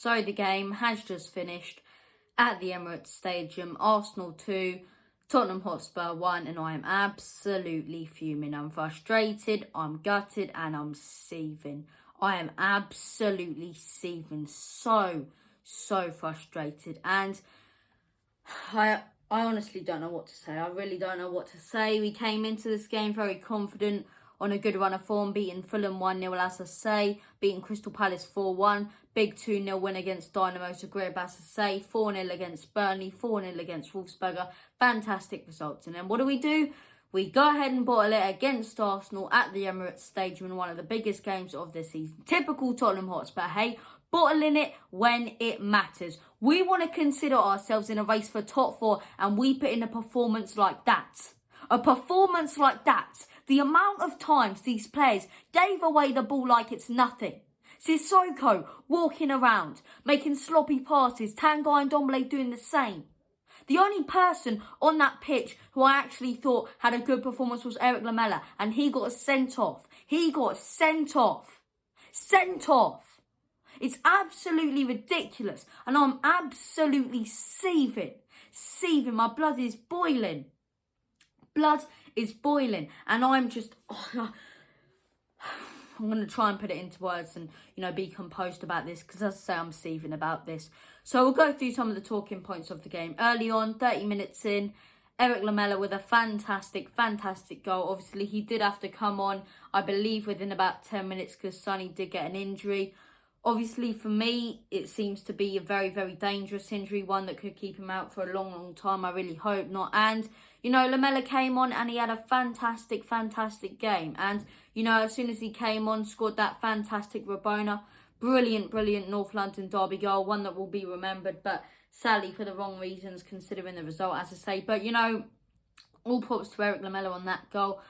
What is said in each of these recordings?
So the game has just finished at the Emirates Stadium. Arsenal 2, Tottenham Hotspur 1, and I am absolutely fuming. I'm frustrated, I'm gutted, and I'm seething. I am absolutely seething. So frustrated. And I honestly don't know what to say. I really don't know what to say. We came into this game very confident, on a good run of form, beating Fulham 1-0, as I say, beating Crystal Palace 4-1, big 2-0 win against Dynamo Zagreb, as I say, 4-0 against Burnley, 4-0 against Wolfsberger. Fantastic results. And then what do? We go ahead and bottle it against Arsenal at the Emirates Stadium in one of the biggest games of the season. Typical Tottenham Hotspur, hey? Bottling it when it matters. We want to consider ourselves in a race for top 4, and we put in a performance like that. A performance like that. The amount of times these players gave away the ball like it's nothing. Sissoko walking around, making sloppy passes. Tanguy and Dombele doing the same. The only person on that pitch who I actually thought had a good performance was Eric Lamela, and he got sent off. He got sent off. Sent off. It's absolutely ridiculous, and I'm absolutely seething. Seething. My blood is boiling. Blood is boiling, and I'm just, I'm going to try and put it into words and, be composed about this, because as I say, I'm seething about this. So we'll go through some of the talking points of the game. Early on, 30 minutes in, Eric Lamela with a fantastic goal. Obviously, he did have to come on, I believe, within about 10 minutes because Sonny did get an injury. Obviously, for me, it seems to be a very dangerous injury, one that could keep him out for a long time. I really hope not. And, Lamela came on and he had a fantastic game. And, as soon as he came on, scored that fantastic Rabona. Brilliant North London derby goal, one that will be remembered, but sadly for the wrong reasons, considering the result, as I say. But, all props to Eric Lamela on that goal.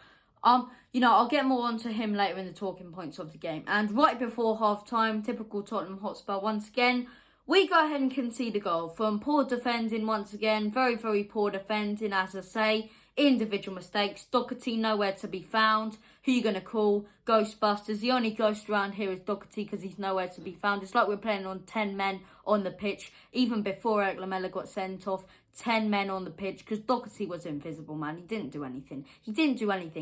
I'll get more onto him later in the talking points of the game. And right before half-time, typical Tottenham Hotspur once again, we go ahead and concede a goal from poor defending once again. Very poor defending, as I say. Individual mistakes. Doherty nowhere to be found. Who you going to call? Ghostbusters. The only ghost around here is Doherty because he's nowhere to be found. It's like we're playing on 10 men on the pitch. Even before Eric Lamela got sent off, 10 men on the pitch because Doherty was invisible, man. He didn't do anything.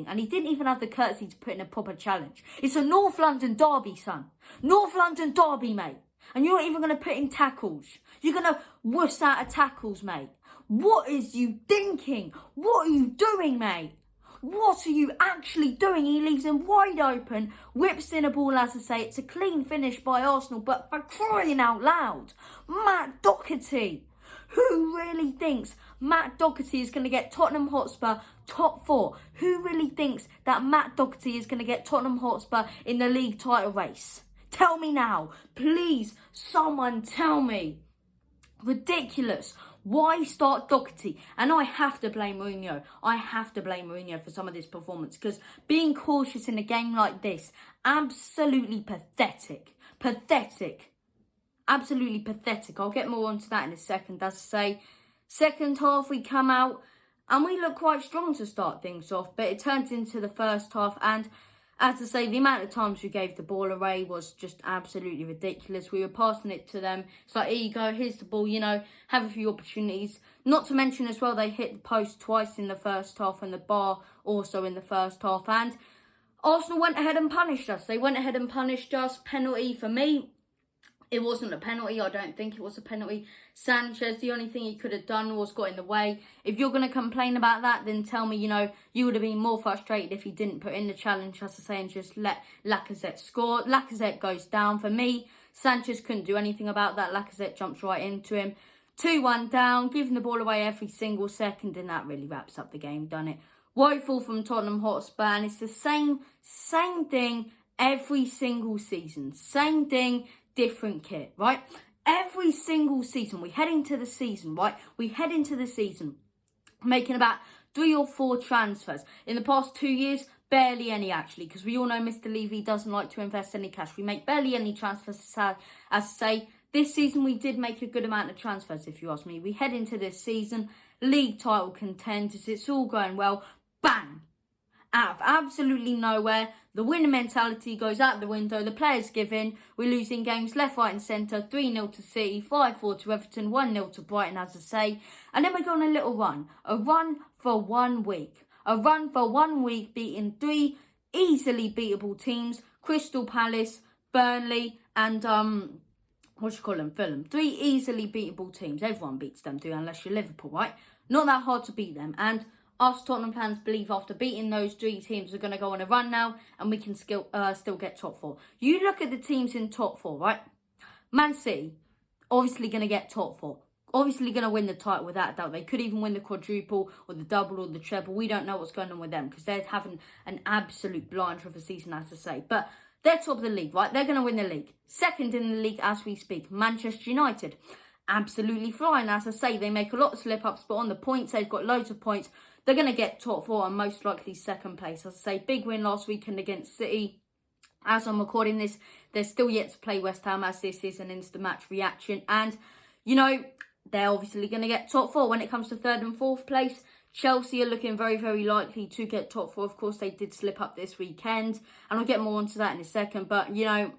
And he didn't even have the courtesy to put in a proper challenge. It's a North London derby, son. North London derby, mate. And you're not even going to put in tackles. You're going to wuss out of tackles, mate. What is you thinking? What are you doing, mate? What are you actually doing? He leaves him wide open, whips in a ball, as I say. It's a clean finish by Arsenal, but for crying out loud, Matt Doherty. Who really thinks Matt Doherty is going to get Tottenham Hotspur top 4? Who really thinks that Matt Doherty is going to get Tottenham Hotspur in the league title race? Tell me now. Please, someone tell me. Ridiculous. Why start Doherty? And I have to blame Mourinho. I have to blame Mourinho for some of this performance, because being cautious in a game like this, absolutely pathetic. Absolutely pathetic. I'll get more onto that in a second. As I say, second half we come out and we look quite strong to start things off, but it turns into the first half, and as I say, the amount of times we gave the ball away was just absolutely ridiculous. We were passing it to them. It's like, here you go, here's the ball, have a few opportunities. Not to mention as well, they hit the post twice in the first half and the bar also in the first half. And Arsenal went ahead and punished us. Penalty for me. It wasn't a penalty. I don't think it was a penalty. Sanchez, the only thing he could have done was got in the way. If you're going to complain about that, then tell me, you would have been more frustrated if he didn't put in the challenge, as I say, and just let Lacazette score. Lacazette goes down. For me, Sanchez couldn't do anything about that. Lacazette jumps right into him. 2-1 down, giving the ball away every single second, and that really wraps up the game, done it. Woeful from Tottenham Hotspur, and it's the same thing every single season. Same thing, different kit, right? Every single season, we head into the season making about 3 or 4 transfers. In the past 2 years, barely any actually, because we all know Mr. Levy doesn't like to invest any cash. We make barely any transfers, as I say. This season, we did make a good amount of transfers, if you ask me. We head into this season, league title contenders, it's all going well. Bang! Out of absolutely nowhere, The winning mentality goes out the window. The players give in. We're losing games left, right and centre. 3-0 to City, 5-4 to Everton, 1-0 to Brighton, as I say. And then we go on a little run. A run for 1 week. A run for 1 week, beating 3 easily beatable teams. Crystal Palace, Burnley and Fulham. 3 easily beatable teams. Everyone beats them, unless you're Liverpool, right? Not that hard to beat them. And us Tottenham fans believe after beating those 3 teams, we're going to go on a run now and we can still get top 4. You look at the teams in top 4, right? Man City, obviously going to get top 4. Obviously going to win the title without a doubt. They could even win the quadruple or the double or the treble. We don't know what's going on with them because they're having an absolute blinder of a season, as I say. But they're top of the league, right? They're going to win the league. Second in the league as we speak, Manchester United. Absolutely flying, as I say. They make a lot of slip-ups, but on the points, they've got loads of points. They're going to get top 4 and most likely second place. As I say, big win last weekend against City. As I'm recording this, they're still yet to play West Ham, as this is an instant match reaction. And, you know, they're obviously going to get top 4. When it comes to 3rd and 4th place, Chelsea are looking very, very likely to get top 4. Of course, they did slip up this weekend. And I'll get more onto that in a second. But, you know,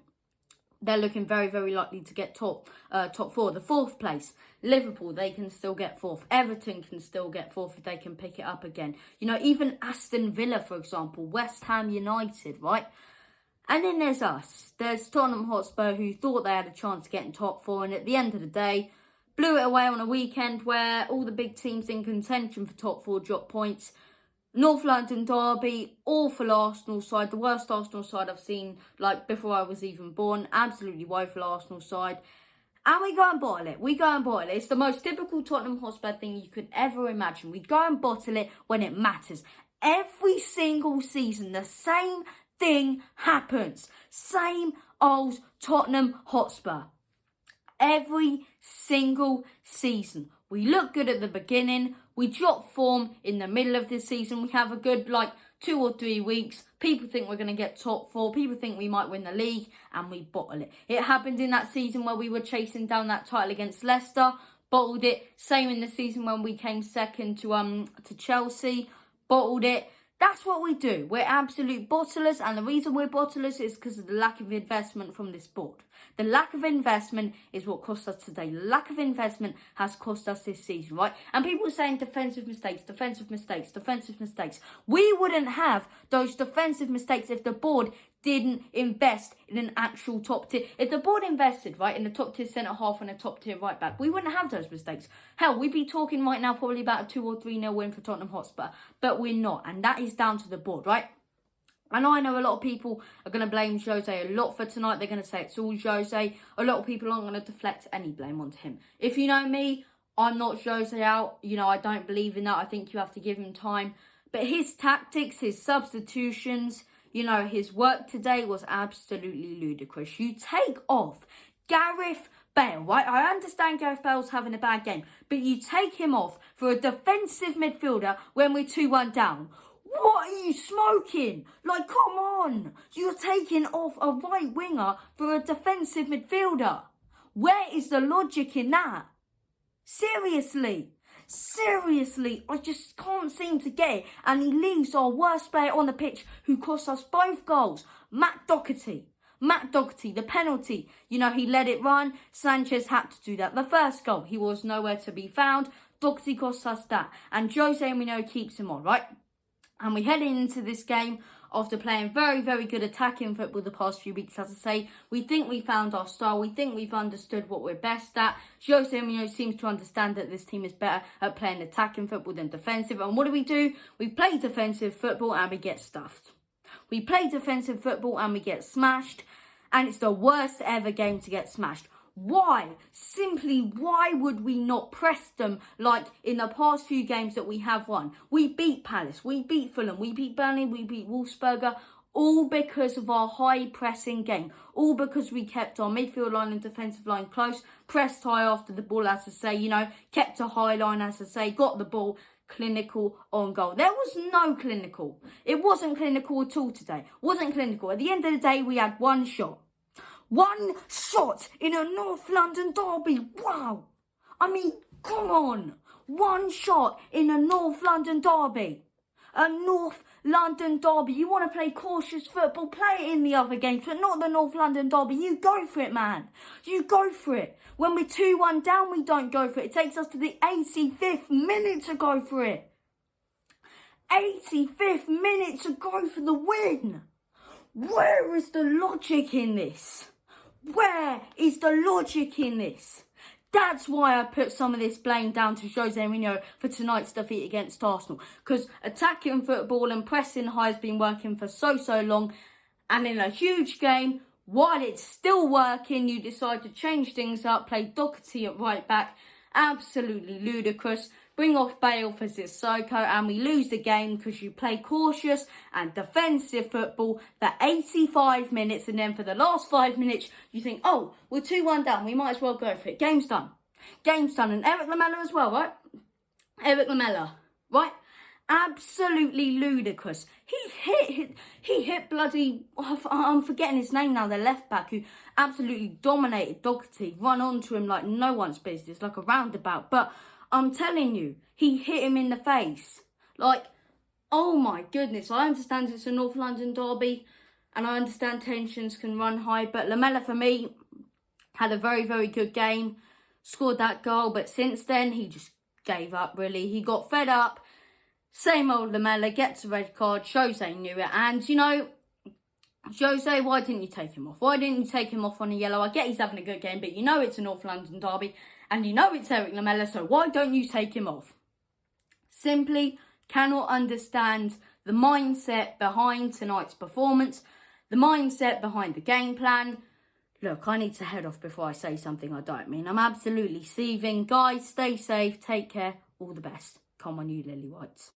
they're looking very, very likely to get top 4. The 4th place, Liverpool, they can still get 4th. Everton can still get 4th if they can pick it up again. You know, even Aston Villa, for example, West Ham United, right? And then there's us. There's Tottenham Hotspur, who thought they had a chance to get in top 4. And at the end of the day, blew it away on a weekend where all the big teams in contention for top 4 dropped points. North London derby, awful Arsenal side, the worst Arsenal side I've seen, like, before I was even born. Absolutely woeful Arsenal side. And we go and bottle it. We go and bottle it. It's the most typical Tottenham Hotspur thing you could ever imagine. We go and bottle it when it matters. Every single season, the same thing happens. Same old Tottenham Hotspur. Every single season. We look good at the beginning. We drop form in the middle of this season. We have a good, 2 or 3 weeks. People think we're going to get top 4. People think we might win the league. And we bottle it. It happened in that season where we were chasing down that title against Leicester. Bottled it. Same in the season when we came second to Chelsea. Bottled it. That's what we do. We're absolute bottlers. And the reason we're bottlers is because of the lack of investment from this board. The lack of investment is what cost us today. The lack of investment has cost us this season, right? And people are saying defensive mistakes, defensive mistakes, defensive mistakes. We wouldn't have those defensive mistakes if the board didn't invest in an actual top tier. If the board invested, right, in the top tier centre half and a top tier right back, we wouldn't have those mistakes. Hell, we'd be talking right now probably about a 2 or 3-0 win for Tottenham Hotspur. But we're not. And that is down to the board, right? And I know a lot of people are going to blame Jose a lot for tonight. They're going to say it's all Jose. A lot of people aren't going to deflect any blame onto him. If you know me, I'm not Jose out. You know, I don't believe in that. I think you have to give him time. But his tactics, his substitutions, you know, his work today was absolutely ludicrous. You take off Gareth Bale, right? I understand Gareth Bale's having a bad game. But you take him off for a defensive midfielder when we're 2-1 down. What are you smoking? Like, come on. You're taking off a right winger for a defensive midfielder. Where is the logic in that? Seriously, I just can't seem to get it. And he leaves our worst player on the pitch who cost us both goals, Matt Doherty, the penalty. You know, he let it run. Sanchez had to do that. The first goal, he was nowhere to be found. Doherty cost us that. And Jose, we know, keeps him on, right? And we head into this game after playing very, very good attacking football the past few weeks. As I say, we think we found our style. We think we've understood what we're best at. Jose Mourinho seems to understand that this team is better at playing attacking football than defensive. And what do? We play defensive football and we get stuffed. We play defensive football and we get smashed. And it's the worst ever game to get smashed. Why? Simply, why would we not press them like in the past few games that we have won? We beat Palace, we beat Fulham, we beat Burnley, we beat Wolfsburger, all because of our high pressing game. All because we kept our midfield line and defensive line close, pressed high after the ball, as I say, you know, kept a high line, as I say, got the ball, clinical on goal. There was no clinical. It wasn't clinical at all today. Wasn't clinical. At the end of the day, we had one shot. One shot in a North London derby. Wow. I mean, come on. One shot in a North London derby. A North London derby. You want to play cautious football, play it in the other games, but not the North London derby. You go for it, man. You go for it. When we're 2-1 down, we don't go for it. It takes us to the 85th minute to go for it. 85th minute to go for the win. Where is the logic in this? Where is the logic in this? That's why I put some of this blame down to Jose Mourinho for tonight's defeat against Arsenal. Because attacking football and pressing high has been working for so long. And in a huge game, while it's still working, you decide to change things up, play Doherty at right back. Absolutely ludicrous. Bring off Bale for Sissoko, and we lose the game because you play cautious and defensive football for 85 minutes, and then for the last 5 minutes you think, oh, we're 2-1 down, we might as well go for it. Game's done. Game's done. And Eric Lamela as well, right? Eric Lamela, right? Absolutely ludicrous. He hit bloody, I'm forgetting his name now, the left back, who absolutely dominated Doherty, run onto him like no one's business, like a roundabout. But I'm telling you, he hit him in the face. Like, oh my goodness. I understand it's a North London derby and I understand tensions can run high. But Lamela, for me, had a very good game. Scored that goal. But since then, he just gave up, really. He got fed up. Same old Lamela, gets a red card. Jose knew it. And, you know, Jose, why didn't you take him off? Why didn't you take him off on a yellow? I get he's having a good game, but you know it's a North London derby. And you know it's Eric Lamela, so why don't you take him off? Simply cannot understand the mindset behind tonight's performance, the mindset behind the game plan. Look, I need to head off before I say something I don't mean. I'm absolutely seething. Guys, stay safe, take care, all the best. Come on, you lily whites.